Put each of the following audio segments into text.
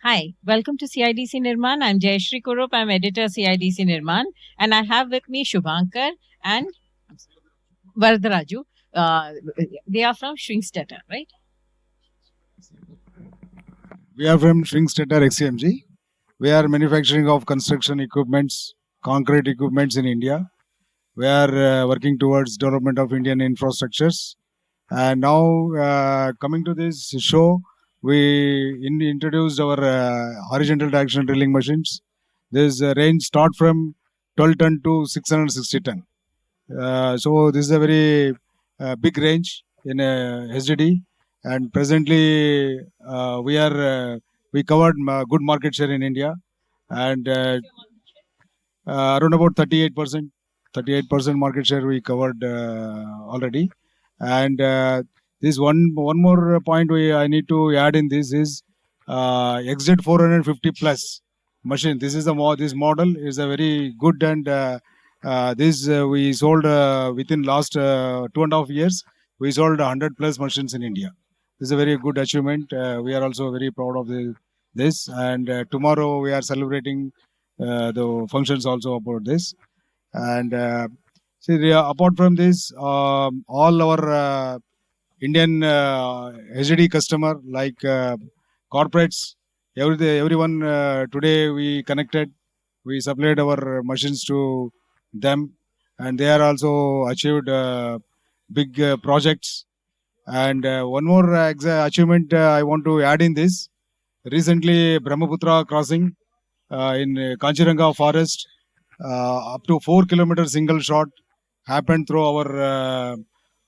Hi, welcome to CIDC Nirman. I'm Jayashri Kurup. I'm editor CIDC Nirman, and I have with me Shubhankar and Varadaraju. Uh, they are from Shringstetter, right? We are from Shringstetter XCMG. We are manufacturing of construction equipments, concrete equipments in India. We are working towards development of Indian infrastructures. And now coming to this show, we introduced our horizontal traction drilling machines. This range start from 12 ton to 660 ton. So this is a very big range in HDD, and presently we covered good market share in India, and around about 38%, 38% market share we covered already. And this one more point I need to add in this is XZ 450 plus machine. This is this model is a very good, and this we sold within last 2.5 years. We sold 100 plus machines in India. This is a very good achievement. We are also very proud of this. And tomorrow we are celebrating the functions also about this. And apart from this, all our Indian HDD customer like corporates, everyone today we connected, we supplied our machines to them, and they are also achieved big projects. And one more achievement I want to add in this. Recently, Brahmaputra crossing in Kanchiranga forest, up to 4 kilometers single shot happened through our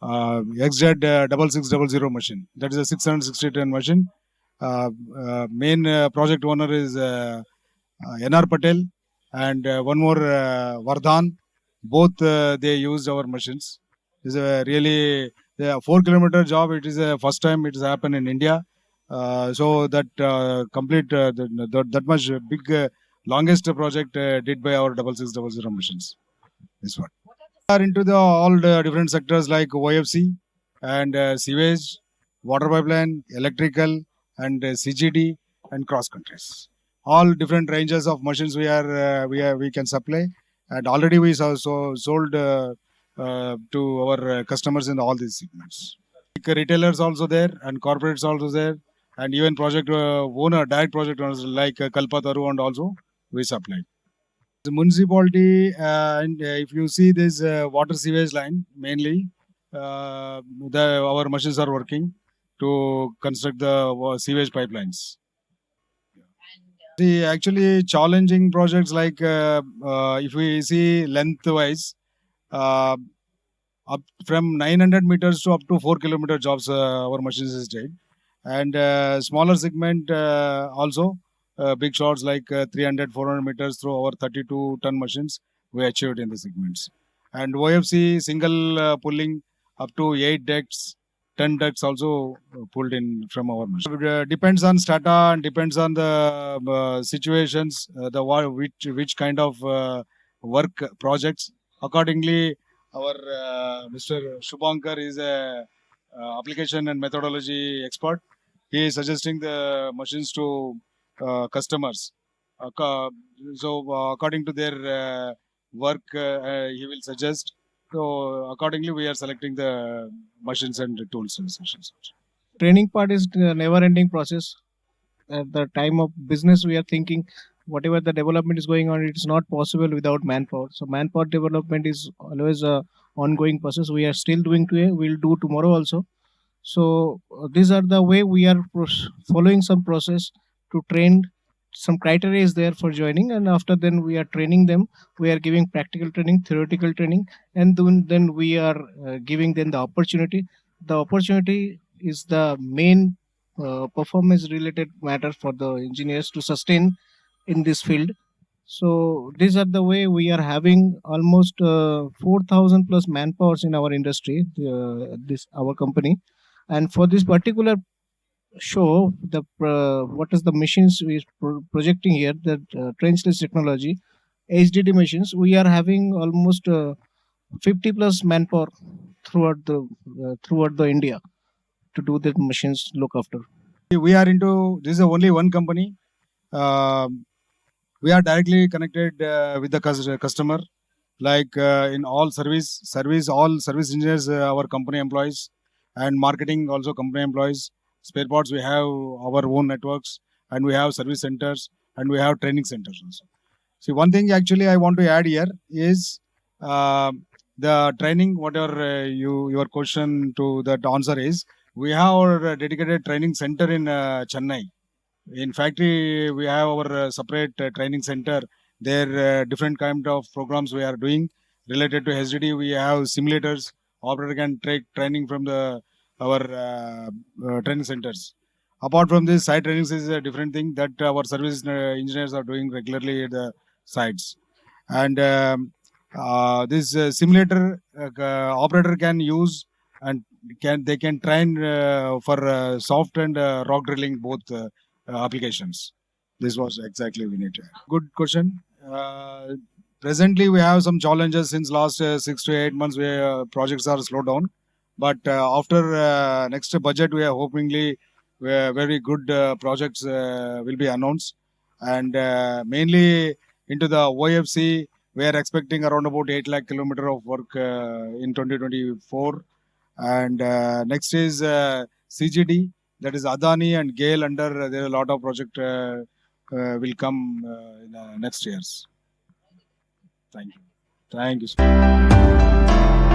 XZ 6600 machine. That is a 660 ton machine. Main project owner is NR Patel, and one more Vardhan. Both they used our machines. This is a really the 4 kilometer job. It is a first time it has happened in India. So that complete that much big longest project did by our 6600 machines. This one are into the all the different sectors like OFC and sewage, water pipeline, electrical, and CGD and cross countries. All different ranges of machines we can supply, and already we sold to our customers in all these segments. Like retailers also there, and corporates also there, and even project owner, direct project owners like Kalpataru, and also we supply. The municipality, and if you see this water sewage line, mainly, our machines are working to construct the sewage pipelines. The actually challenging projects like if we see lengthwise, uh, up from 900 meters to up to 4 kilometer jobs, our machines is did, and smaller segment also big shots like 300 400 meters through our 32-ton machines we achieved in the segments. And OFC single pulling up to 8 decks, 10 decks also pulled in from our machine. Depends on strata and depends on the situations, which kind of work projects. Accordingly, our Mr. Shubhankar is a application and methodology expert. He is suggesting the machines to customers. So according to their work, he will suggest. So accordingly, we are selecting the machines and tools and sessions. Training part is a never ending process. At the time of business, we are thinking whatever the development is going on, it's not possible without manpower. So manpower development is always a ongoing process. We are still doing today, we'll do tomorrow also. So these are the way we are following some process to train. Some criteria is there for joining, and after then we are training them. We are giving practical training, theoretical training, and then we are giving them the opportunity. The opportunity is the main performance related matter for the engineers to sustain in this field. So these are the way we are having almost 4,000 plus manpowers in our industry, this our company. And for this particular show, the what is the machines we projecting here, the trenchless technology, HDD machines, we are having almost 50 plus manpower throughout the India to do the machines look after. We are into this is only one company. we are directly connected with the customer. Like in all all service engineers, our company employees, and marketing also company employees. Spare parts, we have our own networks, and we have service centers, and we have training centers also. See, one thing actually I want to add here is uh, the training. Whatever your question to that answer is, we have our dedicated training center in Chennai. In factory, we have our separate training center. There, different kind of programs we are doing related to HDD. We have simulators. Operator can take training from the our training centers. Apart from this, site trainings is a different thing that our service engineers are doing regularly at the sites. And this simulator operator can use, and they can train for soft and rock drilling both applications. This was exactly we need. Good question. Presently, we have some challenges since last 6 to 8 months where projects are slowed down. But after next budget, we are hopingly very good projects will be announced, and mainly into the OFC, we are expecting around about 8 lakh kilometer of work in 2024. And next is CGD, that is Adani and GAIL under. There are a lot of project will come in next years. Thank you. Thank you.